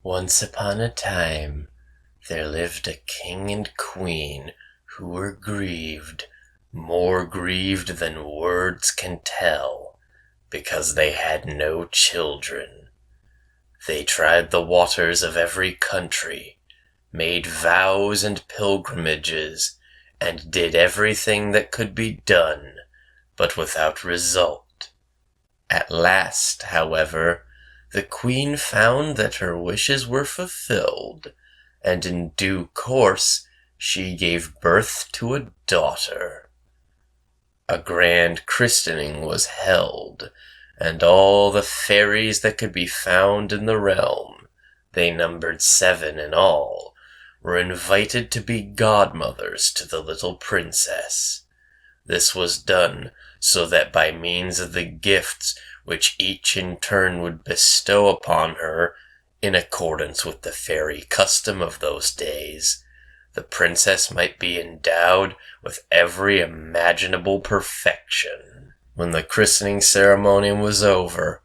Once upon a time, there lived a king and queen who were grieved, more grieved than words can tell, because they had no children. They tried the waters of every country, made vows and pilgrimages, and did everything that could be done, but without result. At last, however, the queen found that her wishes were fulfilled, and in due course she gave birth to a daughter. A grand christening was held, and all the fairies that could be found in the realm, they numbered 7 in all, were invited to be godmothers to the little princess. This was done so that by means of the gifts which each in turn would bestow upon her, in accordance with the fairy custom of those days, the princess might be endowed with every imaginable perfection. When the christening ceremony was over,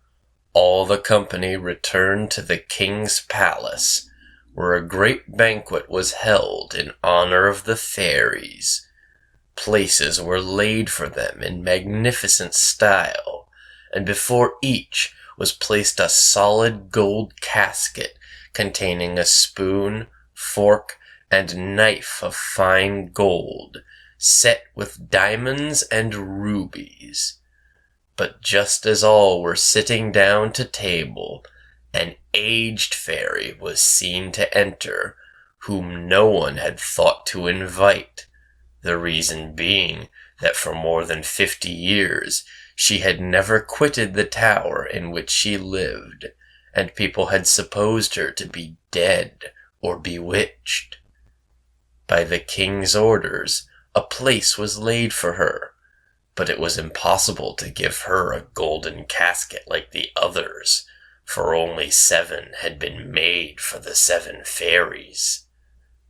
all the company returned to the king's palace, where a great banquet was held in honor of the fairies. Places were laid for them in magnificent style, and before each was placed a solid gold casket containing a spoon, fork, and knife of fine gold, set with diamonds and rubies. But just as all were sitting down to table, an aged fairy was seen to enter, whom no one had thought to invite, the reason being that for more than 50 years she had never quitted the tower in which she lived, and people had supposed her to be dead or bewitched. By the king's orders, a place was laid for her, but it was impossible to give her a golden casket like the others, for only 7 had been made for the 7 fairies.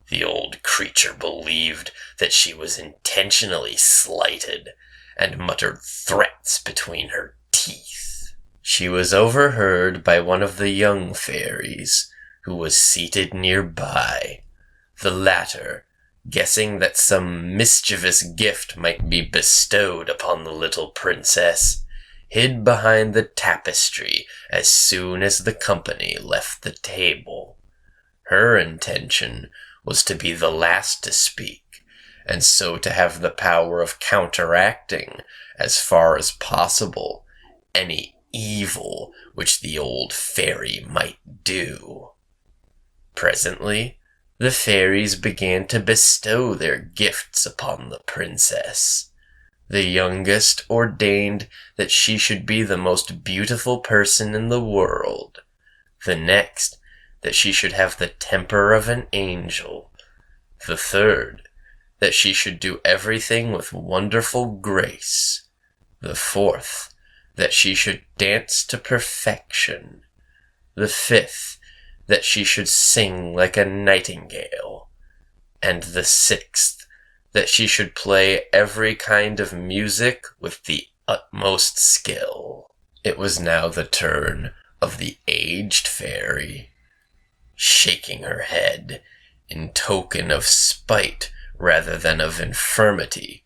The old creature believed that she was intentionally slighted, and muttered threats between her teeth. She was overheard by one of the young fairies, who was seated nearby. The latter, guessing that some mischievous gift might be bestowed upon the little princess, hid behind the tapestry as soon as the company left the table. Her intention was to be the last to speak, and so to have the power of counteracting, as far as possible, any evil which the old fairy might do. Presently, the fairies began to bestow their gifts upon the princess. The youngest ordained that she should be the most beautiful person in the world. The next, that she should have the temper of an angel. The third, that she should do everything with wonderful grace. The fourth, that she should dance to perfection. The fifth, that she should sing like a nightingale. And the sixth, that she should play every kind of music with the utmost skill. It was now the turn of the aged fairy. Shaking her head, in token of spite rather than of infirmity,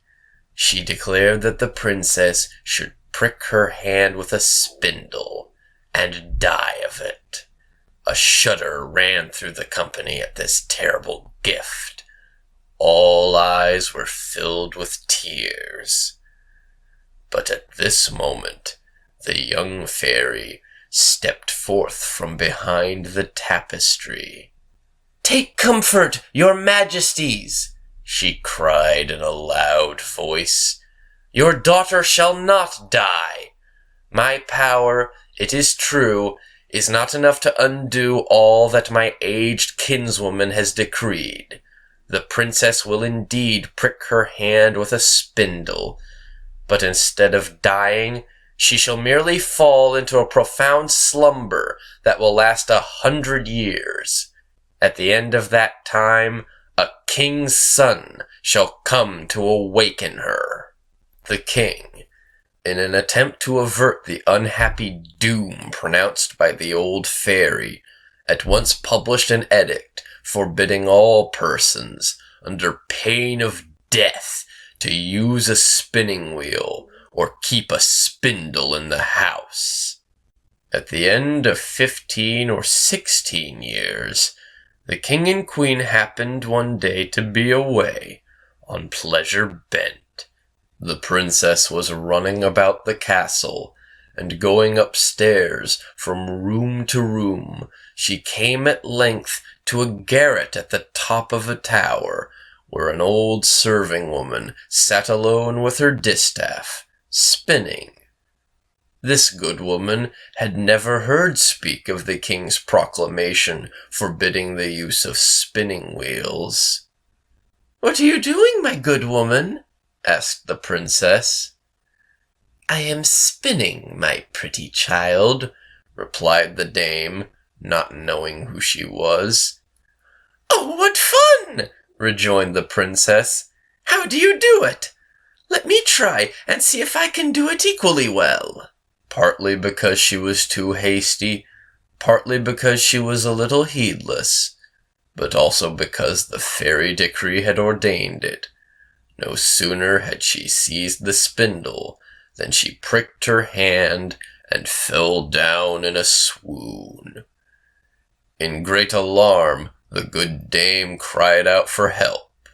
she declared that the princess should prick her hand with a spindle, and die of it. A shudder ran through the company at this terrible gift. All eyes were filled with tears. But at this moment, the young fairy stepped forth from behind the tapestry. "Take comfort, your majesties!" she cried in a loud voice. "Your daughter shall not die. My power, it is true, is not enough to undo all that my aged kinswoman has decreed. The princess will indeed prick her hand with a spindle, but instead of dying, she shall merely fall into a profound slumber that will last 100 years. At the end of that time, a king's son shall come to awaken her." The king, in an attempt to avert the unhappy doom pronounced by the old fairy, at once published an edict forbidding all persons, under pain of death, to use a spinning wheel or keep a spindle in the house. At the end of 15 or 16 years, the king and queen happened one day to be away on pleasure bent. The princess was running about the castle, and going upstairs from room to room, she came at length to a garret at the top of a tower, where an old serving woman sat alone with her distaff, spinning. This good woman had never heard speak of the king's proclamation forbidding the use of spinning wheels. "What are you doing, my good woman?" asked the princess. "I am spinning, my pretty child," replied the dame, not knowing who she was. "Oh, what fun!" rejoined the princess. "How do you do it? Let me try and see if I can do it equally well." Partly because she was too hasty, partly because she was a little heedless, but also because the fairy decree had ordained it. No sooner had she seized the spindle than she pricked her hand and fell down in a swoon. In great alarm, the good dame cried out for help.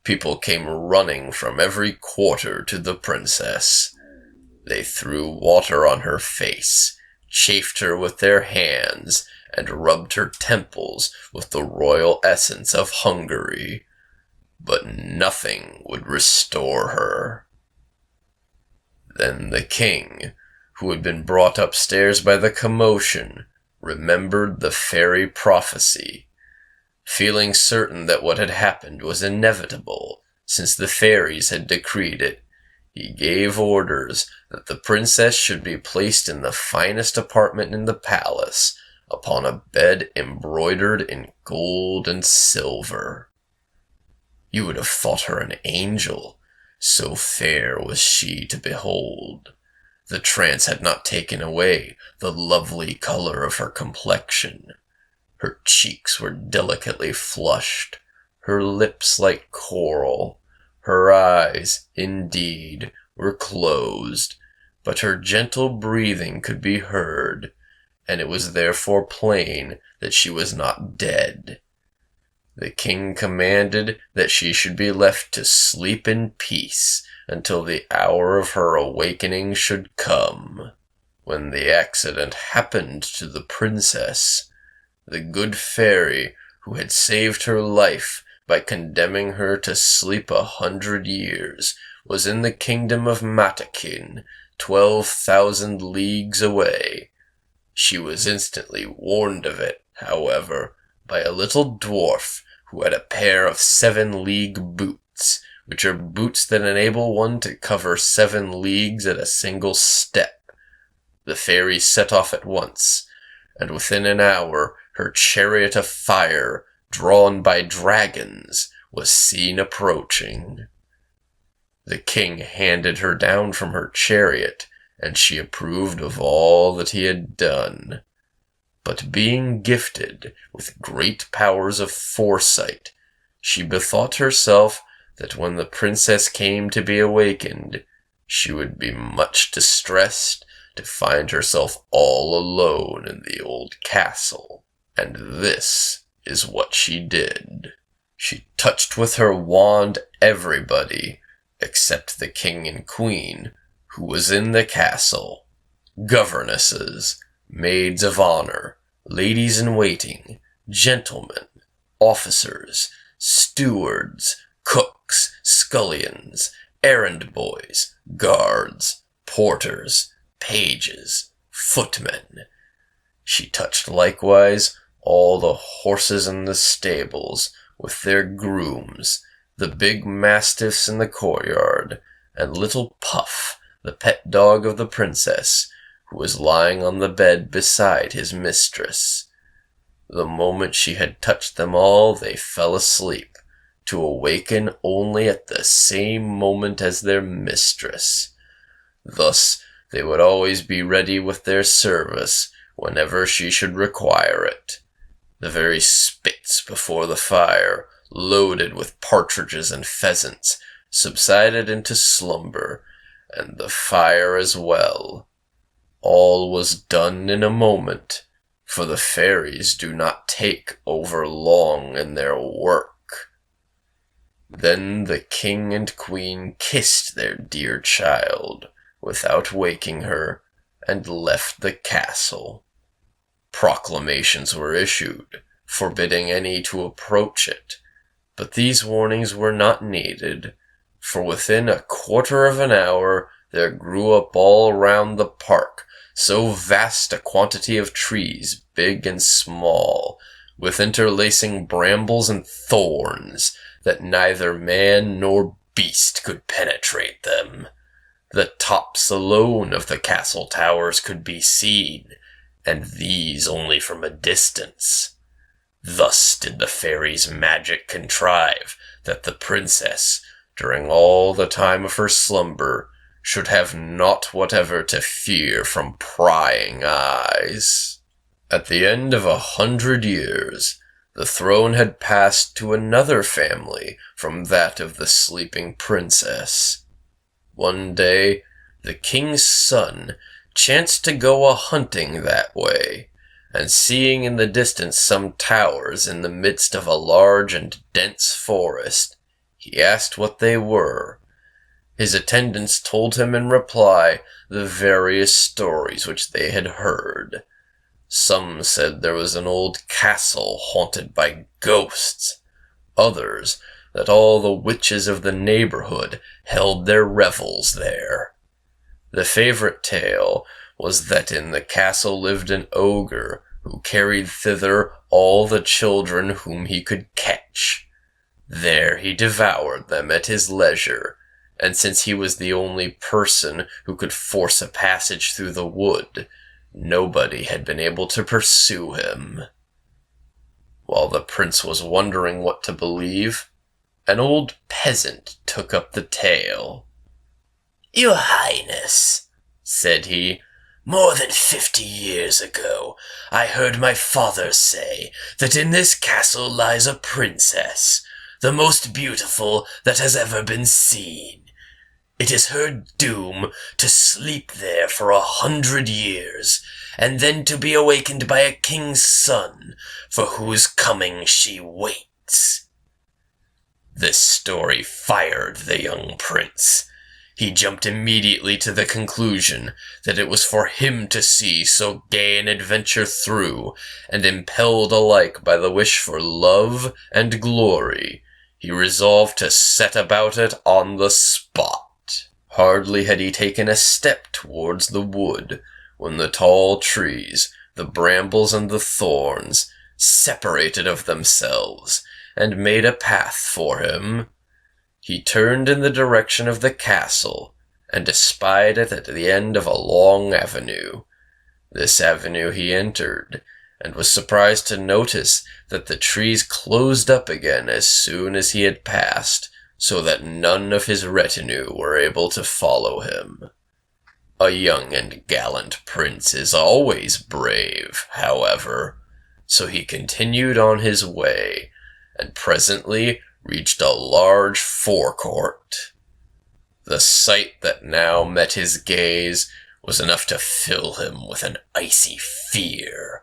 People came running from every quarter to the princess. They threw water on her face, chafed her with their hands, and rubbed her temples with the royal essence of Hungary. But nothing would restore her. Then the king, who had been brought upstairs by the commotion, remembered the fairy prophecy. Feeling certain that what had happened was inevitable, since the fairies had decreed it, he gave orders that the princess should be placed in the finest apartment in the palace, upon a bed embroidered in gold and silver. You would have thought her an angel, so fair was she to behold. The trance had not taken away the lovely color of her complexion. Her cheeks were delicately flushed, her lips like coral. Her eyes, indeed, were closed, but her gentle breathing could be heard, and it was therefore plain that she was not dead. The king commanded that she should be left to sleep in peace until the hour of her awakening should come. When the accident happened to the princess, the good fairy who had saved her life by condemning her to sleep 100 years was in the kingdom of Matakin, 12,000 leagues away. She was instantly warned of it, however, by a little dwarf who had a pair of 7-league boots, which are boots that enable one to cover 7 leagues at a single step. The fairy set off at once, and within an hour her chariot of fire, drawn by dragons, was seen approaching. The king handed her down from her chariot, and she approved of all that he had done. But being gifted with great powers of foresight, she bethought herself that when the princess came to be awakened, she would be much distressed to find herself all alone in the old castle, and this is what she did. She touched with her wand everybody, except the king and queen, who was in the castle, governesses, maids of honor, ladies-in-waiting, gentlemen, officers, stewards, cooks, scullions, errand boys, guards, porters, pages, footmen. She touched likewise all the horses in the stables, with their grooms, the big mastiffs in the courtyard, and little Puff, the pet dog of the princess, who was lying on the bed beside his mistress. The moment she had touched them all, they fell asleep, to awaken only at the same moment as their mistress. Thus they would always be ready with their service whenever she should require it. The very spits before the fire, loaded with partridges and pheasants, subsided into slumber, and the fire as well. All was done in a moment, for the fairies do not take over long in their work. Then the king and queen kissed their dear child, without waking her, and left the castle. Proclamations were issued, forbidding any to approach it, but these warnings were not needed, for within a quarter of an hour there grew up all round the park so vast a quantity of trees, big and small, with interlacing brambles and thorns, that neither man nor beast could penetrate them. The tops alone of the castle towers could be seen, and these only from a distance. Thus did the fairies' magic contrive that the princess, during all the time of her slumber, should have naught whatever to fear from prying eyes. At the end of 100 years, the throne had passed to another family from that of the sleeping princess. One day, the king's son chanced to go a-hunting that way, and seeing in the distance some towers in the midst of a large and dense forest, he asked what they were. His attendants told him in reply the various stories which they had heard. Some said there was an old castle haunted by ghosts. Others, that all the witches of the neighborhood held their revels there. The favorite tale was that in the castle lived an ogre who carried thither all the children whom he could catch. There he devoured them at his leisure, and since he was the only person who could force a passage through the wood, nobody had been able to pursue him. While the prince was wondering what to believe, an old peasant took up the tale. "Your Highness," said he, "more than 50 years ago, I heard my father say that in this castle lies a princess, the most beautiful that has ever been seen. It is her doom to sleep there for 100 years, and then to be awakened by a king's son, for whose coming she waits." This story fired the young prince. He jumped immediately to the conclusion that it was for him to see so gay an adventure through, and impelled alike by the wish for love and glory, he resolved to set about it on the spot. Hardly had he taken a step towards the wood, when the tall trees, the brambles and the thorns, separated of themselves, and made a path for him. He turned in the direction of the castle, and espied it at the end of a long avenue. This avenue he entered, and was surprised to notice that the trees closed up again as soon as he had passed, so that none of his retinue were able to follow him. A young and gallant prince is always brave, however, so he continued on his way, and presently reached a large forecourt. The sight that now met his gaze was enough to fill him with an icy fear.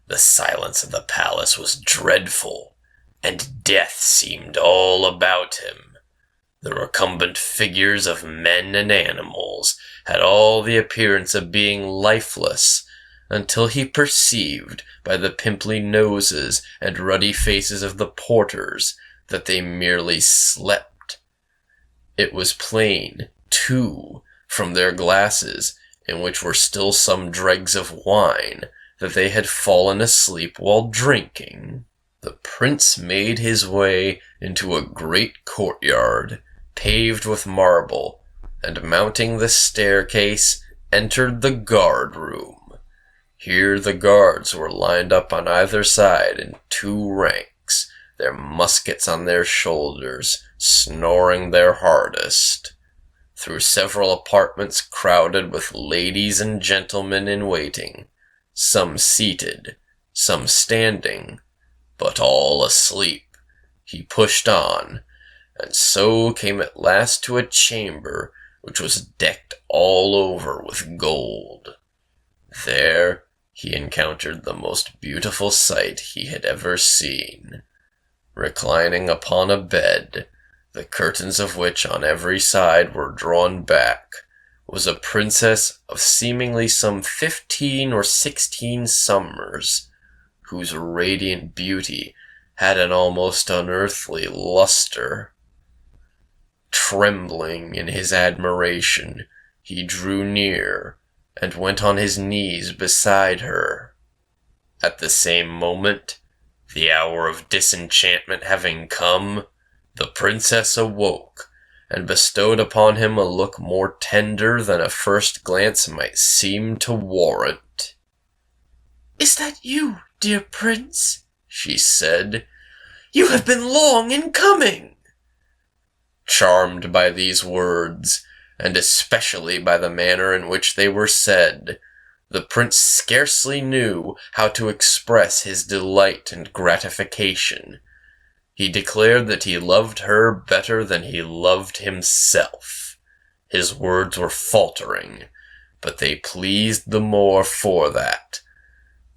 The silence of the palace was dreadful, and death seemed all about him. The recumbent figures of men and animals had all the appearance of being lifeless, until he perceived by the pimply noses and ruddy faces of the porters that they merely slept. It was plain, too, from their glasses, in which were still some dregs of wine, that they had fallen asleep while drinking. The prince made his way into a great courtyard, paved with marble, and mounting the staircase, entered the guard-room. Here the guards were lined up on either side in 2 ranks, their muskets on their shoulders, snoring their hardest. Through several apartments crowded with ladies and gentlemen in waiting, some seated, some standing, but all asleep. He pushed on, and so came at last to a chamber which was decked all over with gold. There he encountered the most beautiful sight he had ever seen. Reclining upon a bed, the curtains of which on every side were drawn back, was a princess of seemingly some 15 or 16 summers, whose radiant beauty had an almost unearthly luster. Trembling in his admiration, he drew near and went on his knees beside her. At the same moment, the hour of disenchantment having come, the princess awoke, and bestowed upon him a look more tender than a first glance might seem to warrant. "Is that you, dear prince?" she said. "You have been long in coming." Charmed by these words, and especially by the manner in which they were said, the prince scarcely knew how to express his delight and gratification. He declared that he loved her better than he loved himself. His words were faltering, but they pleased the more for that.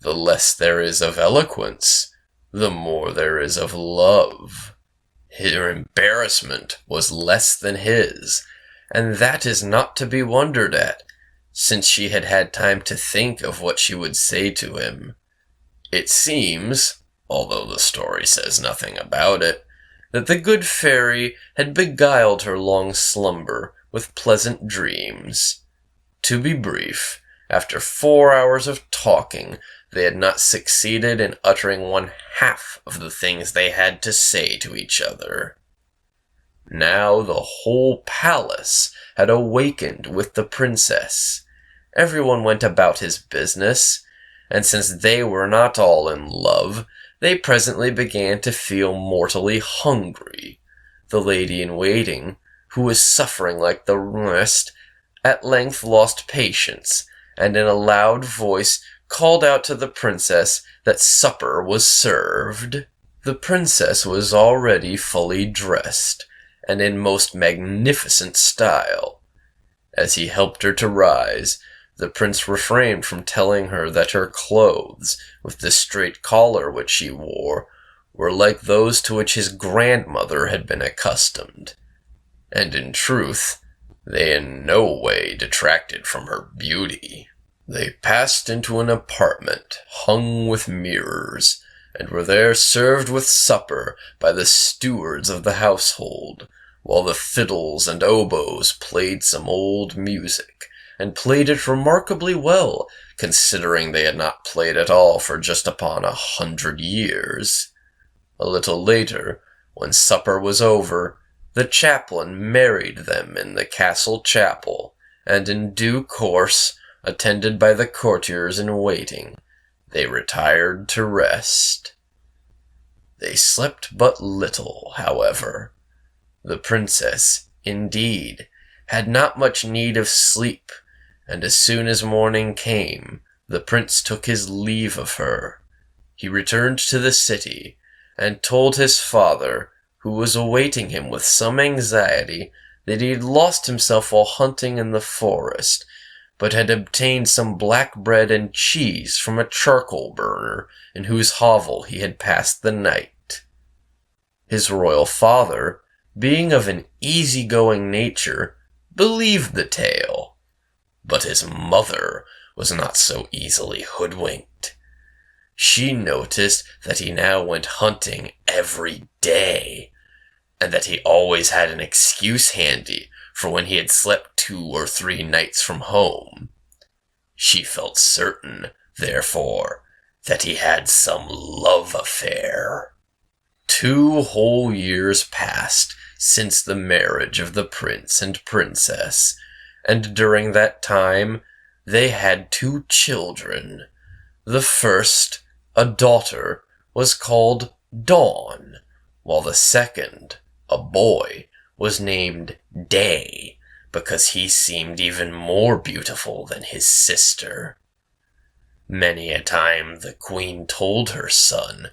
The less there is of eloquence, the more there is of love. Her embarrassment was less than his, and that is not to be wondered at, since she had had time to think of what she would say to him. It seems, although the story says nothing about it, that the good fairy had beguiled her long slumber with pleasant dreams. To be brief, after 4 hours of talking, they had not succeeded in uttering 1/2 of the things they had to say to each other. Now the whole palace had awakened with the princess. Everyone went about his business, and since they were not all in love, they presently began to feel mortally hungry. The lady-in-waiting, who was suffering like the rest, at length lost patience, and in a loud voice called out to the princess that supper was served. The princess was already fully dressed, and in most magnificent style. As he helped her to rise, the prince refrained from telling her that her clothes, with the straight collar which she wore, were like those to which his grandmother had been accustomed, and in truth, they in no way detracted from her beauty. They passed into an apartment hung with mirrors, and were there served with supper by the stewards of the household, while the fiddles and oboes played some old music, and played it remarkably well, considering they had not played at all for just upon 100 years. A little later, when supper was over, the chaplain married them in the castle chapel, and in due course, attended by the courtiers in waiting, they retired to rest. They slept but little, however. The princess, indeed, had not much need of sleep, and as soon as morning came, the prince took his leave of her. He returned to the city, and told his father, who was awaiting him with some anxiety, that he had lost himself while hunting in the forest, but had obtained some black bread and cheese from a charcoal burner in whose hovel he had passed the night. His royal father, being of an easy-going nature, believed the tale, but his mother was not so easily hoodwinked. She noticed that he now went hunting every day, and that he always had an excuse handy for when he had slept 2 or 3 nights from home. She felt certain, therefore, that he had some love affair. 2 whole years passed since the marriage of the prince and princess, and during that time they had 2 children. The first, a daughter, was called Dawn, while the second, a boy, was named Day, because he seemed even more beautiful than his sister. Many a time the queen told her son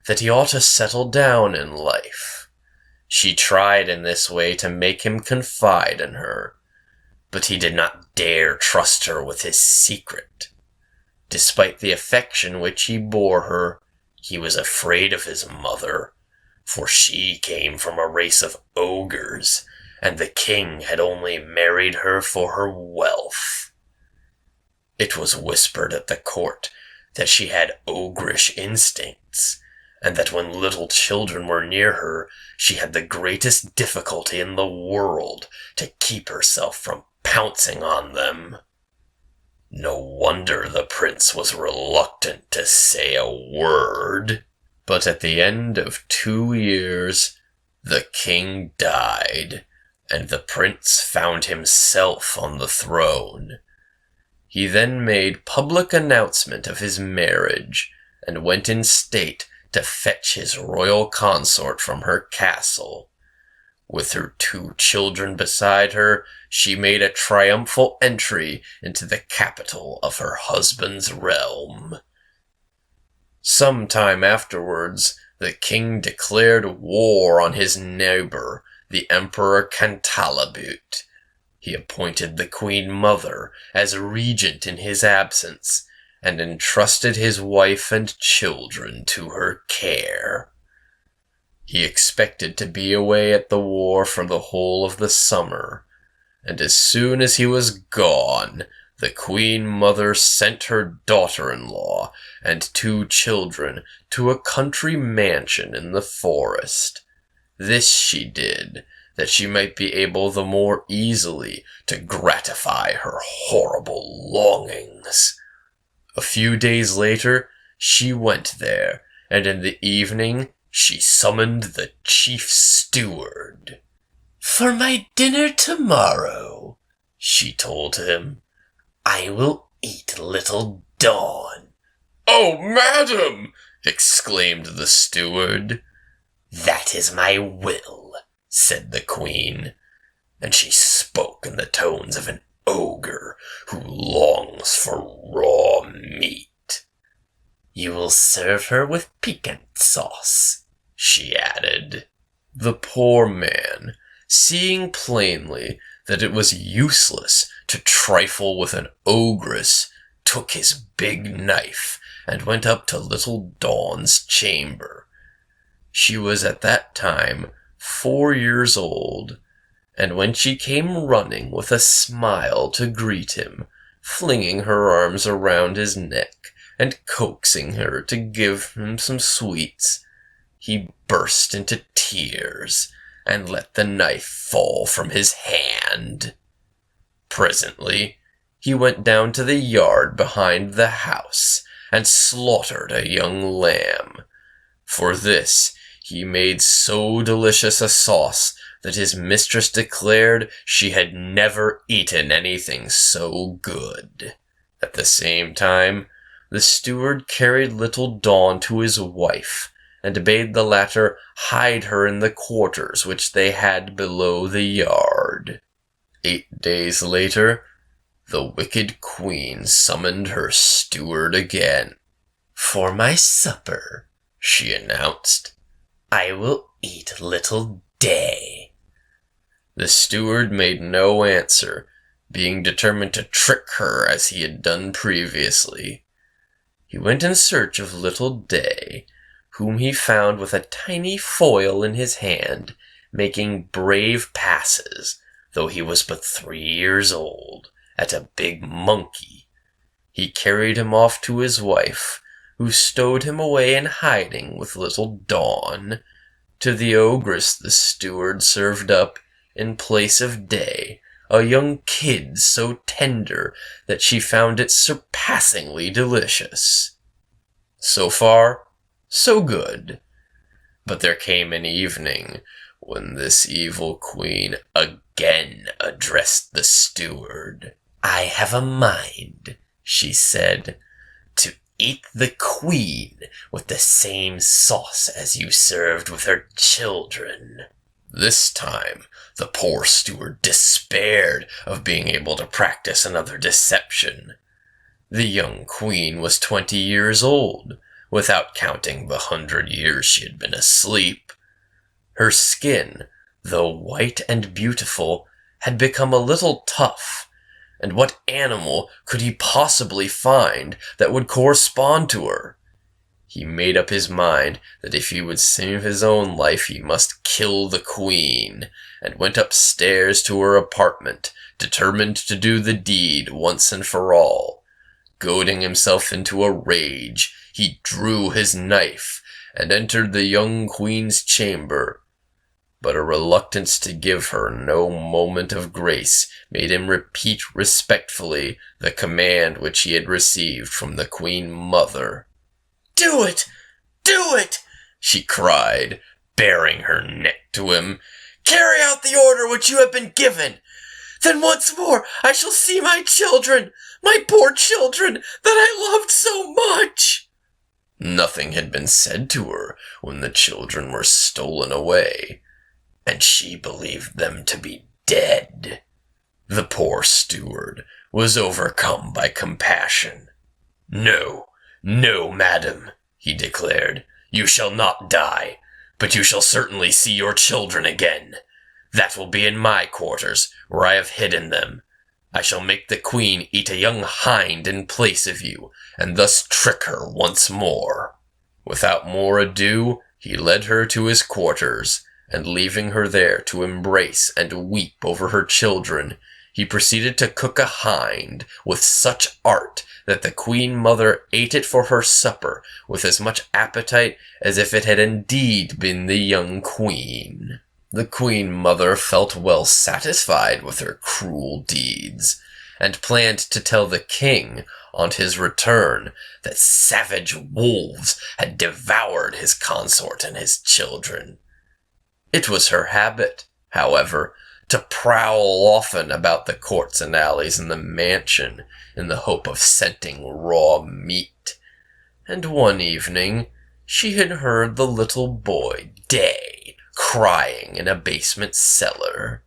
that he ought to settle down in life. She tried in this way to make him confide in her, but he did not dare trust her with his secret. Despite the affection which he bore her, he was afraid of his mother, for she came from a race of ogres, and the king had only married her for her wealth. It was whispered at the court that she had ogrish instincts, and that when little children were near her, she had the greatest difficulty in the world to keep herself from pouncing on them. No wonder the prince was reluctant to say a word. But at the end of 2 years, the king died, and the prince found himself on the throne. He then made public announcement of his marriage, and went in state to fetch his royal consort from her castle. With her 2 children beside her, she made a triumphal entry into the capital of her husband's realm. Some time afterwards, the king declared war on his neighbor, the Emperor Cantalabute. He appointed the Queen Mother as regent in his absence, and entrusted his wife and children to her care. He expected to be away at the war for the whole of the summer, and as soon as he was gone, the Queen Mother sent her daughter-in-law and 2 children to a country mansion in the forest. This she did, that she might be able the more easily to gratify her horrible longings. A few days later, she went there, and in the evening she summoned the chief steward. "For my dinner tomorrow," she told him, "I will eat little Dawn." "Oh, madam!" exclaimed the steward. "That is my will," said the queen, and she spoke in the tones of an ogre who longs for raw meat. "You will serve her with piquant sauce," she added. The poor man, seeing plainly that it was useless to trifle with an ogress, took his big knife and went up to little Dawn's chamber. She was at that time 4 years old, and when she came running with a smile to greet him, flinging her arms around his neck and coaxing her to give him some sweets, he burst into tears and let the knife fall from his hand. Presently, he went down to the yard behind the house and slaughtered a young lamb. For this, he made so delicious a sauce that his mistress declared she had never eaten anything so good. At the same time, the steward carried little Dawn to his wife, and bade the latter hide her in the quarters which they had below the yard. 8 days later, the wicked queen summoned her steward again. "For my supper," she announced, "I will eat little Day." The steward made no answer, being determined to trick her as he had done previously. He went in search of little Day, whom he found with a tiny foil in his hand, making brave passes, though he was but 3 years old, at a big monkey. He carried him off to his wife, who stowed him away in hiding with little Dawn. To the ogress the steward served up, in place of Day, a young kid so tender that she found it surpassingly delicious. So far, so good. But there came an evening when this evil queen again addressed the steward. "I have a mind," she said, "to eat the queen with the same sauce as you served with her children." This time, the poor steward despaired of being able to practice another deception. The young queen was 20 years old, without counting the 100 years she had been asleep. Her skin, though white and beautiful, had become a little tough, and what animal could he possibly find that would correspond to her? He made up his mind that if he would save his own life he must kill the queen, and went upstairs to her apartment, determined to do the deed once and for all. Goading himself into a rage, he drew his knife and entered the young queen's chamber. But a reluctance to give her no moment of grace made him repeat respectfully the command which he had received from the queen mother. "Do it! Do it!" she cried, baring her neck to him. "Carry out the order which you have been given. Then once more I shall see my children, my poor children that I loved so much." Nothing had been said to her when the children were stolen away, and she believed them to be dead. The poor steward was overcome by compassion. "No, no, madam," he declared. "You shall not die, but you shall certainly see your children again. That will be in my quarters, where I have hidden them. I shall make the queen eat a young hind in place of you, and thus trick her once more." Without more ado, he led her to his quarters, and leaving her there to embrace and weep over her children, he proceeded to cook a hind with such art that the queen mother ate it for her supper with as much appetite as if it had indeed been the young queen. The queen mother felt well satisfied with her cruel deeds, and planned to tell the king, on his return, that savage wolves had devoured his consort and his children. It was her habit, however, to prowl often about the courts and alleys in the mansion in the hope of scenting raw meat, and one evening she had heard the little boy Day crying in a basement cellar.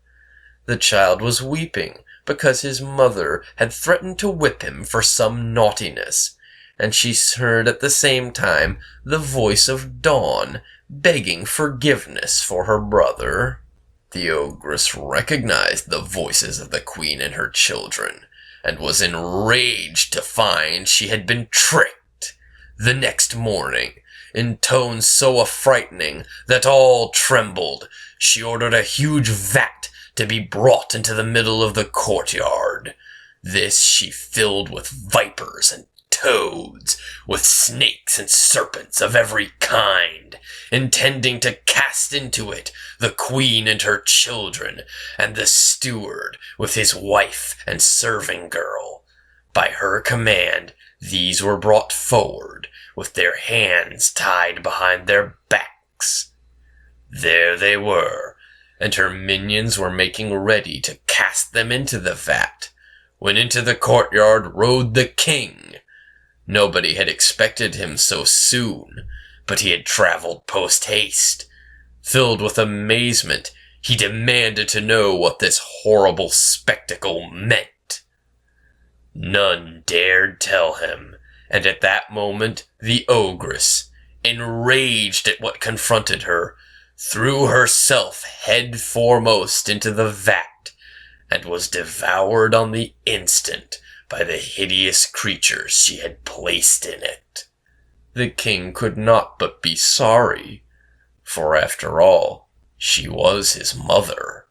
The child was weeping because his mother had threatened to whip him for some naughtiness, and she heard at the same time the voice of Dawn begging forgiveness for her brother. The ogress recognized the voices of the queen and her children, and was enraged to find she had been tricked. The next morning, in tones so affrighting that all trembled, she ordered a huge vat to be brought into the middle of the courtyard. This she filled with vipers and toads, with snakes and serpents of every kind, intending to cast into it the queen and her children, and the steward with his wife and serving girl. By her command, these were brought forward, with their hands tied behind their backs. There they were, and her minions were making ready to cast them into the vat, when into the courtyard rode the king. Nobody had expected him so soon, but he had traveled post-haste. Filled with amazement, he demanded to know what this horrible spectacle meant. None dared tell him, and at that moment the ogress, enraged at what confronted her, threw herself head foremost into the vat, and was devoured on the instant by the hideous creatures she had placed in it. The king could not but be sorry, for after all, she was his mother.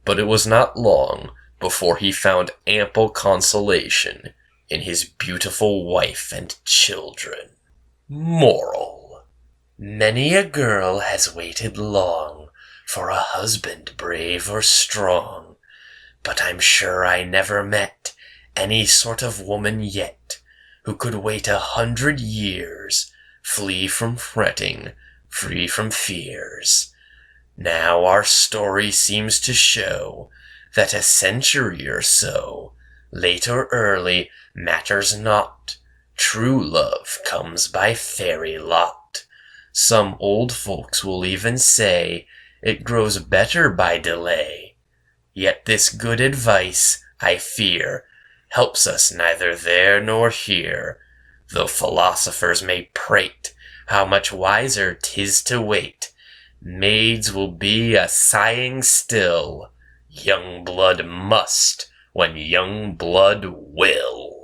But it was not long before he found ample consolation in his beautiful wife and children. Moral: many a girl has waited long for a husband brave or strong, but I'm sure I never met any sort of woman yet who could wait 100 years, flee from fretting, free from fears. Now our story seems to show that a century or so, late or early, matters not. True love comes by fairy lot. Some old folks will even say it grows better by delay. Yet this good advice, I fear, helps us neither there nor here. Though philosophers may prate how much wiser 'tis to wait, maids will be a-sighing still. Young blood must when young blood will.